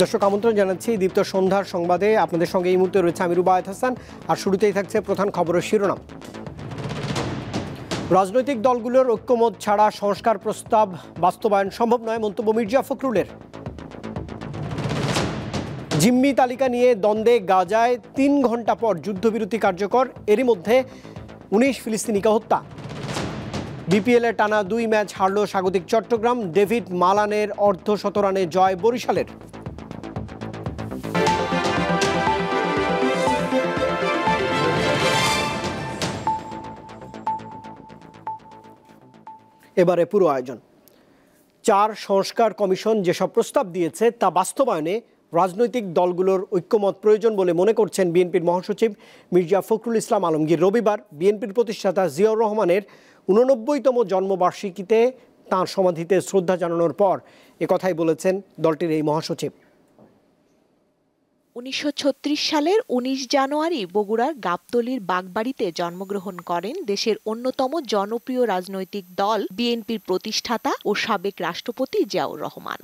দর্শক আমন্ত্রণ জানাচ্ছি দীপ্ত সন্ধ্যার সংবাদে। আপনাদের সঙ্গে এই মুহূর্তে রয়েছে আমি রুবায়েত হাসান। আর শুরুতেই থাকছে প্রধান খবরের শিরোনাম। রাজনৈতিক দলগুলোর ঐক্যমত ছাড়া সংস্কার প্রস্তাব বাস্তবায়ন সম্ভব নয়, মন্তব্য মির্জা ফখরুলের। জিম্মি তালিকা নিয়ে দ্বন্দ্বে গাজায় 3 ঘন্টা পর যুদ্ধবিরতি কার্যকর, এরই মধ্যে 19 ফিলিস্তিনিকে হত্যা। বিপিএল এ টানা 2 ম্যাচ হারল স্বাগতিক চট্টগ্রাম, ডেভিড মালানের অর্ধশতরানে জয় বরিশালের। এবারে পুরো আয়োজন। 4 সংস্কার কমিশন যেসব প্রস্তাব দিয়েছে তা বাস্তবায়নে রাজনৈতিক দলগুলোর ঐক্যমত প্রয়োজন বলে মনে করছেন বিএনপির মহাসচিব মির্জা ফখরুল ইসলাম আলমগীর। রবিবার বিএনপির প্রতিষ্ঠাতা জিয়াউর রহমানের 89তম জন্মবার্ষিকীতে তাঁর সমাধিতে শ্রদ্ধা জানানোর পর একথাই বলেছেন দলটির এই মহাসচিব। 1936 সালের 19 জানুয়ারি বগুড়ার গাবতলীর বাগবাড়িতে জন্মগ্রহণ করেন দেশের অন্যতম জনপ্রিয় রাজনৈতিক দল বিএনপির প্রতিষ্ঠাতা ও সাবেক রাষ্ট্রপতি জিয়াউর রহমান।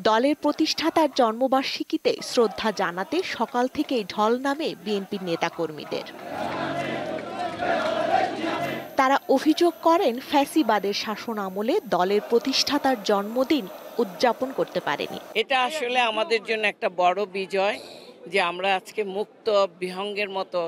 দলের প্রতিষ্ঠাতার জন্মবার্ষিকীতে শ্রদ্ধা জানাতে সকাল থেকেই ঢল নামে বিএনপির নেতাকর্মীদের। তারা অভিযোগ করেন ফ্যাসিবাদের শাসন আমলে দলের প্রতিষ্ঠাতার জন্মদিন উদযাপন করতে পারেনি। এটা আসলে আমাদের জন্য একটা বড় বিজয় যে আমরা আজকে মুক্ত বিহঙ্গের মতো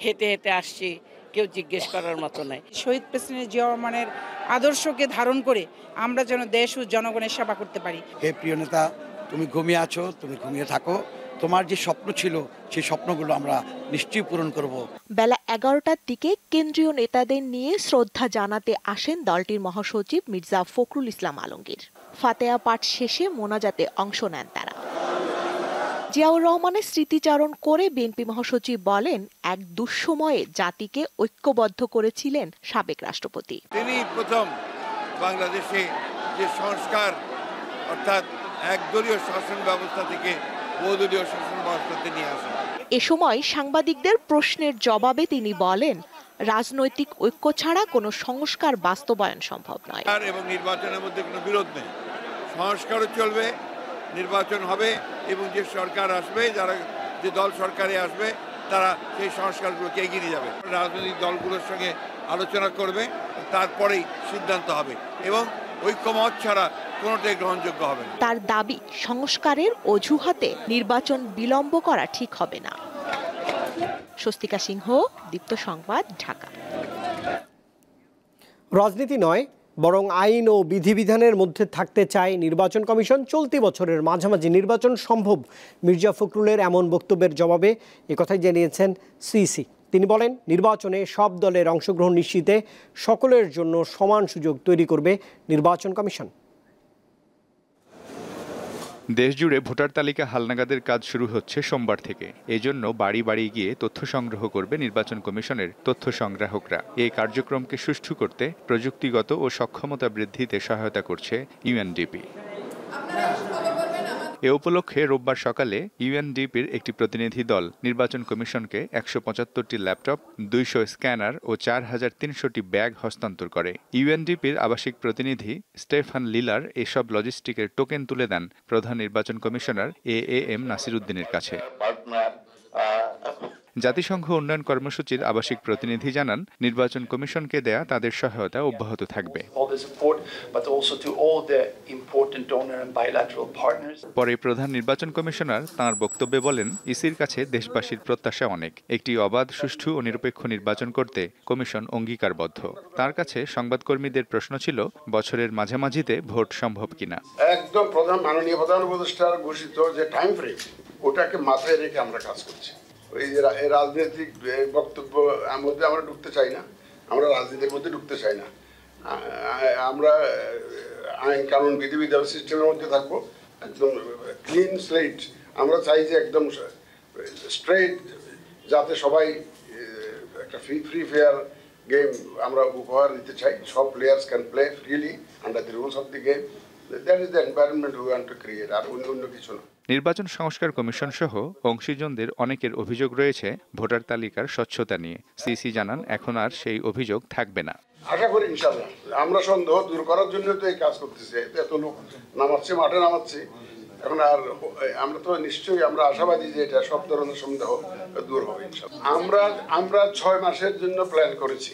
হেঁটে হেঁটে আসছি, কেউ জিজ্ঞেস করার মতো নাই। শহীদ প্রেসিডেন্ট জিয়া রহমানের আদর্শকে ধারণ করে আমরা যেন দেশ ও জনগণের সেবা করতে পারি। হে প্রিয় নেতা, তুমি ঘুমিয়ে আছো, তুমি ঘুমিয়ে থাকো। তোমার যে স্বপ্ন ছিল সেই স্বপ্নগুলো আমরা নিশ্চয়ই পূরণ করব। বেলা 11টার দিকে কেন্দ্রীয় নেতাদের নিয়ে শ্রদ্ধা জানাতে আসেন দলটির মহাসচিব মির্জা ফখরুল ইসলাম আলমগীর। ফাতেহা পাঠ শেষে মোনাজাতে অংশ নেন তারা। জিয়াউর রহমানের স্মৃতিচারণ করে বিএনপি মহাসচিব বলেন, এক দুঃসময়ে জাতিকে ঐক্যবদ্ধ করেছিলেন সাবেক রাষ্ট্রপতি। তিনি প্রথম বাংলাদেশে যে সংস্কার অর্থাৎ একদলীয় শাসন ব্যবস্থা থেকে বহুদলীয় শাসন ব্যবস্থাতে নিয়ে আসেন। এ সময় সাংবাদিকদের প্রশ্নের জবাবে তিনি বলেন, রাজনৈতিক ঐক্য ছাড়া কোনো সংস্কার বাস্তবায়ন সম্ভব নয় এবং নির্বাচনের মধ্যে কোনো বিরোধ নেই। সংস্কারও চলবে, নির্বাচন হবে এবং যে সরকার আসবে, যে দল সরকারে আসবে তারা সেই সংস্কারগুলোকে এগিয়ে নিয়ে যাবে। রাজনৈতিক দলগুলোর সঙ্গে আলোচনা করবে, তারপরেই সিদ্ধান্ত হবে এবং ঐক্যমত ছাড়া কোনোটাই গ্রহণযোগ্য হবে না। তার দাবি, সংস্কারের অজুহাতে নির্বাচন বিলম্ব করা ঠিক হবে না। স্বস্তিকা সিংহ, দীপ্ত সংবাদ, ঢাকা। রাজনীতি নয়, বরং আইন ও বিধিবিধানের মধ্যে থাকতে চায় নির্বাচন কমিশন। চলতি বছরের মাঝামাঝি নির্বাচন সম্ভব। মির্জা ফখরুলের এমন বক্তব্যের জবাবে একথাই জানিয়েছেন সিইসি। তিনি বলেন, নির্বাচনে সব দলের অংশগ্রহণ নিশ্চিতে সকলের জন্য সমান সুযোগ তৈরি করবে নির্বাচন কমিশন। দেশজুড়ে ভোটার তালিকা হালনাগাদের কাজ শুরু হচ্ছে সোমবার থেকে। এজন্য বাড়ি বাড়ি গিয়ে তথ্য সংগ্রহ করবে নির্বাচন কমিশনের তথ্য সংগ্রাহকরা। এই কার্যক্রমকে সুষ্ঠু করতে প্রযুক্তিগত ও সক্ষমতা বৃদ্ধিতে সহায়তা করছে ইউএনডিপি। এ উপলক্ষে রোববার সকালে ইউএনডিপির একটি প্রতিনিধি দল নির্বাচন কমিশনকে 175টি ল্যাপটপ, 200 স্ক্যানার ও 4300টি ব্যাগ হস্তান্তর করে। ইউএনডিপির আবাসিক প্রতিনিধি স্টেফান লিলার এসব লজিস্টিকের টোকেন তুলে দেন প্রধান নির্বাচন কমিশনার এএএম নাসির উদ্দিনের কাছে। জাতিসংঘ উন্নয়ন কর্মসূচির আবাসিক প্রতিনিধি জানান, নির্বাচন কমিশনকে দেয়া তাদের সহায়তা অব্যাহত থাকবে। পরে প্রধান নির্বাচন কমিশনার তাঁর বক্তব্যে বলেন, ইসির কাছে দেশবাসীর প্রত্যাশা অনেক। একটি অবাধ, সুষ্ঠু ও নিরপেক্ষ নির্বাচন করতে কমিশন অঙ্গীকারবদ্ধ। তার কাছে সংবাদকর্মীদের প্রশ্ন ছিল, বছরের মাঝামাঝিতে ভোট সম্ভব কিনা। একদম মাননীয় প্রধান উপদেষ্টার ঘোষিত যে টাইম ফ্রেম, ওটাকে মাথায় রেখে আমরা কাজ করছি। এই রাজনৈতিক বক্তব্য মধ্যে আমরা ঢুকতে চাই না, আমরা রাজনীতির মধ্যে ঢুকতে চাই না। আমরা আইন কানুন বিধিবিধান সিস্টেমের মধ্যে থাকবো, একদম ক্লিন স্লেট। আমরা চাই যে একদম স্ট্রেট, যাতে সবাই একটা ফ্রি ফেয়ার গেম আমরা উপহার দিতে চাই। সব players can play freely under the rules of the game. That is the environment we want to create, আর অন্য কিছু না। নির্বাচন সংস্কার কমিশন সহ অংশীজনদের অনেকের অভিযোগ রয়েছে ভোটার তালিকার স্বচ্ছতা নিয়ে। সিসি জানান, এখন আর সেই অভিযোগ থাকবে না। আশা করি ইনশাআল্লাহ আমরা সন্দেহ দূর করার জন্য তো এই কাজ করতেছি। এত লোক নামাচ্ছে, মাঠে নামাচ্ছি, এখন আর আমরা তো নিশ্চয়ই আমরা আশাবাদী যে এটা সব ধরনের সন্দেহ দূর হবে ইনশাআল্লাহ। আমরা 6 মাসের জন্য প্ল্যান করেছি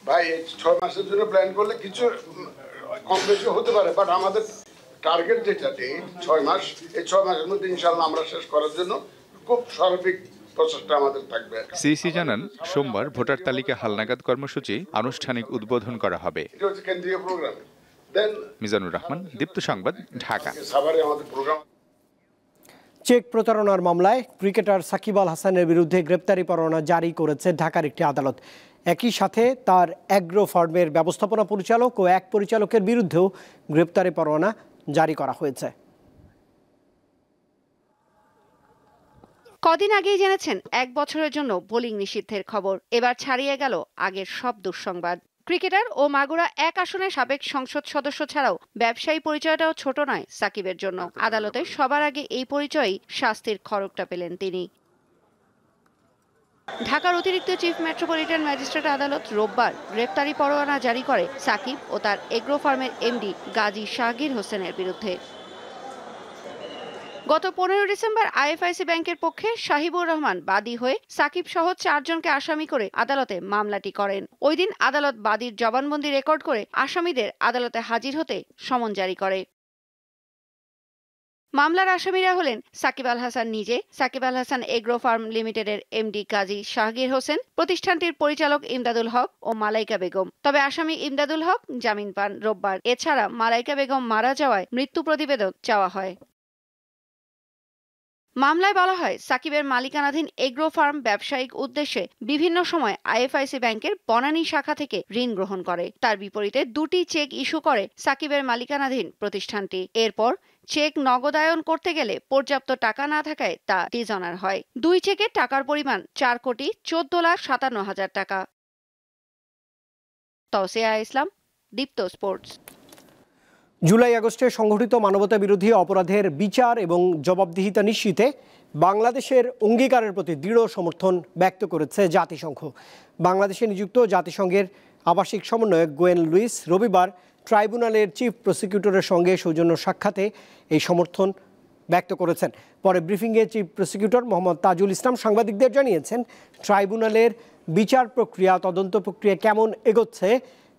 ভাই। 6 মাসের জন্য প্ল্যান করলে কিছু কম বেশি হতে পারে, বাট আমাদের টার্গেট যেটা 6 মাস, এই 6 মাসের মধ্যে ইনশাআল্লাহ আমরা শেষ করার জন্য খুব সার্বিক প্রচেষ্টা আমাদের থাকবে। সিইসি জানান, সোমবার ভোটার তালিকা হালনাগাদ কর্মসূচি আনুষ্ঠানিক উদ্বোধন করা হবে। এটা হচ্ছে কেন্দ্রীয় প্রোগ্রাম। মিজানুর রহমান, দীপ্ত সংবাদ, ঢাকা। সাভারে আমাদের প্রোগ্রাম। চেক প্রতারণার মামলায় ক্রিকেটার সাকিব আল হাসানের বিরুদ্ধে গ্রেপ্তারি পরোয়ানা জারি করেছে ঢাকার একটি আদালত। একই সাথে তার অ্যাগ্রো ফার্মের ব্যবস্থাপনা পরিচালক ও এক পরিচালকের বিরুদ্ধেও গ্রেপ্তারি পরোয়ানা জারি করা হয়েছে। কদিন আগেই জেনেছেন 1 বছরের জন্য বোলিং নিষিদ্ধের খবর। এবার ছাড়িয়ে গেল আগের সব দুঃসংবাদ। ক্রিকেটার ও মাগুরা 1 আসনের সাবেক সংসদ সদস্য ছাড়াও ব্যবসায়ী পরিচয়টাও ছোট নয় সাকিবের জন্য। আদালতে সবার আগে এই পরিচয়ই শাস্তির খড়গটা পেলেন তিনি। ঢাকার অতিরিক্ত চিফ মেট্রোপলিটন ম্যাজিস্ট্রেট আদালত রোববার গ্রেপ্তারি পরোয়ানা জারি করে সাকিব ও তার এগ্রো ফার্মের এমডি গাজী শাহগীর হোসেনের বিরুদ্ধে। গত 15 ডিসেম্বর আইএফআইসি ব্যাংকের পক্ষে শাহিবুর রহমান বাদী হয়ে সাকিব সহ 4 জনকে আসামি করে আদালতে মামলাটি করেন। ওই দিন আদালত বাদীর জবানবন্দি রেকর্ড করে আসামিদের আদালতে হাজির হতে সমন জারি করে। মামলার আসামিরা হলেন সাকিব আল হাসান নিজে, সাকিব আল হাসান এগ্রো ফার্ম লিমিটেডের এমডি গাজী শাহগীর হোসেন, প্রতিষ্ঠানটির পরিচালক ইমদাদুল হক ও মালাইকা বেগম। তবে আসামি ইমদাদুল হক জামিন পান রোববার। এছাড়া মালাইকা বেগম মারা যাওয়ায় মৃত্যু প্রতিবেদন চাওয়া হয়। মামলায় বলা হয়, সাকিবের মালিকানাধীন এগ্রো ফার্ম ব্যবসায়িক উদ্দেশ্যে বিভিন্ন সময় আইএফআইসি ব্যাংকের বনানী শাখা থেকে ঋণ গ্রহণ করে। তার বিপরীতে 2টি চেক ইস্যু করে সাকিবের মালিকানাধীন প্রতিষ্ঠানটি। এরপর চেক নগদায়ন করতে গেলে পর্যাপ্ত টাকা না থাকায় তা ডিসঅনার হয়। 2 চেকে টাকার পরিমাণ 4,57,50,000 টাকা। তৌসিয়া ইসলাম, দীপ্ত স্পোর্টস। জুলাই আগস্টে সংঘটিত মানবতা বিরোধী অপরাধের বিচার এবং জবাবদিহিতা নিশ্চিতে বাংলাদেশের অঙ্গীকারের প্রতি দৃঢ় সমর্থন ব্যক্ত করেছে জাতিসংঘ। বাংলাদেশে নিযুক্ত জাতিসংঘের আবাসিক সমন্বয়ক গোয়েন লুইস রবিবার ট্রাইব্যুনালের চিফ প্রসিকিউটরের সঙ্গে সৌজন্য সাক্ষাতে এই সমর্থন ব্যক্ত করেছেন। পরে ব্রিফিংয়ে চিফ প্রসিকিউটর মোহাম্মদ তাজুল ইসলাম সাংবাদিকদের জানিয়েছেন, ট্রাইব্যুনালের বিচার প্রক্রিয়া, তদন্ত প্রক্রিয়া কেমন এগোচ্ছে,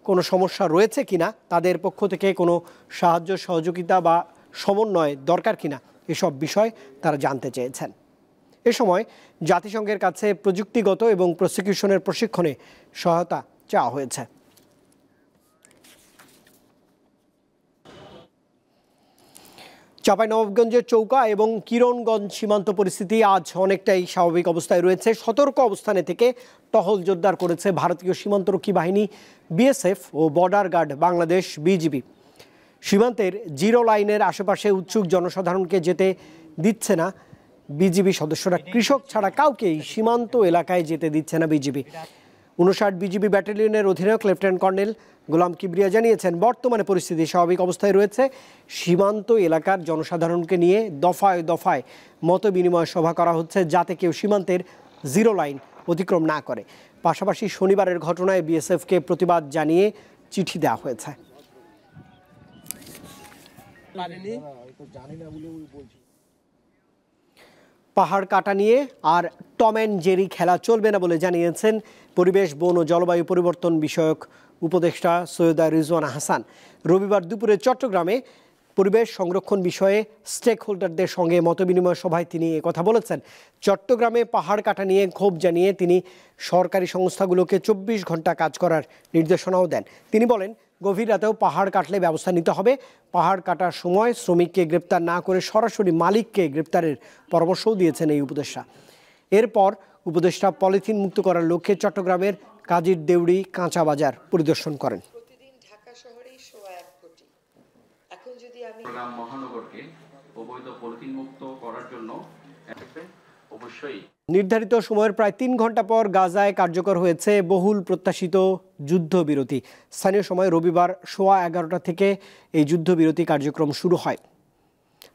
কোনো সমস্যা রয়েছে কিনা, তাদের পক্ষ থেকে কোনো সাহায্য সহযোগিতা বা সমন্বয় দরকার কিনা, এসব বিষয় তারা জানতে চেয়েছেন। এ সময় জাতিসংঘের কাছে প্রযুক্তিগত এবং প্রসিকিউশনের প্রশিক্ষণে সহায়তা চাওয়া হয়েছে। চাঁপাইনবাবগঞ্জের চৌকা এবং কিরণগঞ্জ সীমান্ত পরিস্থিতি আজ অনেকটাই স্বাভাবিক অবস্থায় রয়েছে। সতর্ক অবস্থানে থেকে টহল জোরদার করেছে ভারতীয় সীমান্তরক্ষী বাহিনী বিএসএফ ও বর্ডার গার্ড বাংলাদেশ বিজিবি। সীমান্তের জিরো লাইনের আশেপাশে উৎসুক জনসাধারণকে যেতে দিচ্ছে না বিজিবি সদস্যরা। কৃষক ছাড়া কাউকেই সীমান্ত এলাকায় যেতে দিচ্ছে না বিজিবি। 59 বিজিবি ব্যাটালিয়নের অধিনায়ক লেফটেন্যান্ট কর্নেল গোলাম কিবরিয়া জানিয়েছেন, বর্তমানে পরিস্থিতি স্বাভাবিক অবস্থায় রয়েছে। সীমান্ত এলাকার জনসাধারণকে নিয়ে দফায় দফায় মত বিনিময় সভা করা হচ্ছে, যাতে কেউ সীমান্তের জিরো লাইন অতিক্রম না করে। পাশাপাশি শনিবারের ঘটনায় বিএসএফকে প্রতিবাদ জানিয়ে চিঠি দেওয়া হয়েছে। পাহাড় কাটা নিয়ে আর টম অ্যান্ড জেরি খেলা চলবে না বলে জানিয়েছেন পরিবেশ, বন ও জলবায়ু পরিবর্তন বিষয়ক উপদেষ্টা সৈয়দা রিজওয়ানা হাসান। রবিবার দুপুরে চট্টগ্রামে পরিবেশ সংরক্ষণ বিষয়ে স্টেক হোল্ডারদের সঙ্গে মতবিনিময় সভায় তিনি একথা বলেছেন। চট্টগ্রামে পাহাড় কাটা নিয়ে ক্ষোভ জানিয়ে তিনি সরকারি সংস্থাগুলোকে 24 ঘন্টা কাজ করার নির্দেশনাও দেন। তিনি বলেন, গভীর রাতেও পাহাড় কাটলে ব্যবস্থা নিতে হবে। পাহাড় কাটার সময় শ্রমিককে গ্রেপ্তার না করে সরাসরি মালিককে গ্রেপ্তারের পরামর্শও দিয়েছেন এই উপদেষ্টা। এরপর উপদেষ্টা পলিথিন মুক্ত করার লক্ষ্যে চট্টগ্রামের কাজীর দেউড়ি কাঁচা বাজার পরিদর্শন করেন। মহানগরকে অবৈধ পলিথিন মুক্ত করার জন্য অবশ্যই নির্ধারিত সময়ের প্রায় 3 ঘন্টা পর গাজায় কার্যকর হয়েছে বহুল প্রত্যাশিত যুদ্ধবিরতি। স্থানীয় সময় রবিবার 11:15 থেকে এই যুদ্ধবিরতি কার্যক্রম শুরু হয়।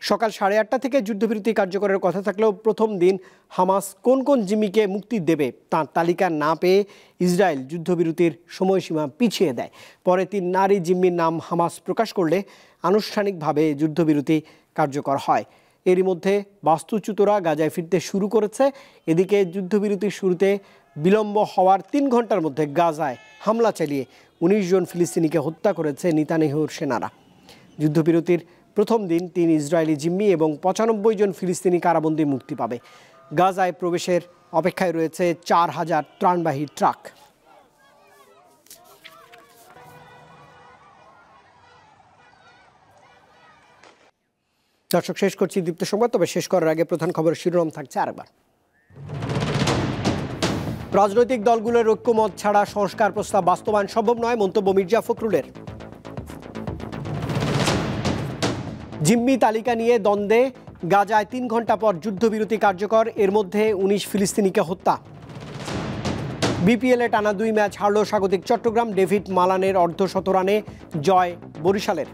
সকাল 8:30 থেকে যুদ্ধবিরতি কার্যকরের কথা থাকলেও প্রথম দিন হামাস কোন কোন জিম্মিকে মুক্তি দেবে তার তালিকা না পেয়ে ইসরায়েল যুদ্ধবিরতির সময়সীমা পিছিয়ে দেয়। পরে 3 নারী জিম্মির নাম হামাস প্রকাশ করলে আনুষ্ঠানিকভাবে যুদ্ধবিরতি কার্যকর হয়। এরই মধ্যে বাস্তুচ্যুতরা গাজায় ফিরতে শুরু করেছে। এদিকে যুদ্ধবিরতির শুরুতে বিলম্ব হওয়ার ৩ ঘন্টার মধ্যে গাজায় হামলা চালিয়ে ১৯ জন ফিলিস্তিনিকে হত্যা করেছে নেতানিয়াহুর সেনারা। যুদ্ধবিরতির প্রথম দিন ৩ ইসরায়েলি জিম্মি এবং ৯৫ জন ফিলিস্তিনি কারাবন্দী মুক্তি পাবে। গাজায় প্রবেশের অপেক্ষায় রয়েছে ৪,০০০ ত্রাণবাহী ট্রাক। দর্শক, শেষ করছি দীপ্ত সংবাদ, তবে শেষ করার আগে প্রধান খবরের শিরোনাম থাকছে আরেকবার। রাজনৈতিক দলগুলোর ঐক্যমত ছাড়া সংস্কার প্রস্তাব বাস্তবায়ন সম্ভব নয়, মন্তব্য মির্জা ফখরুলের। জিম্মি তালিকা নিয়ে দ্বন্দ্বে, গাজায় ৩ ঘন্টা পর যুদ্ধবিরতি কার্যকর, এর মধ্যে ১৯ ফিলিস্তিনিকে হত্যা। বিপিএলে টানা 2 ম্যাচ হারল স্বাগতিক চট্টগ্রাম, ডেভিড মালানের অর্ধশতরানে জয় বরিশালের।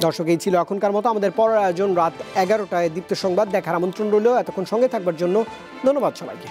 দর্শক, এই ছিল এখনকার মতো। আমাদের পরের আয়োজন রাত 11টায় দীপ্ত সংবাদ দেখার আমন্ত্রণ রইল। এতক্ষণ সঙ্গে থাকবার জন্য ধন্যবাদ সবাইকে।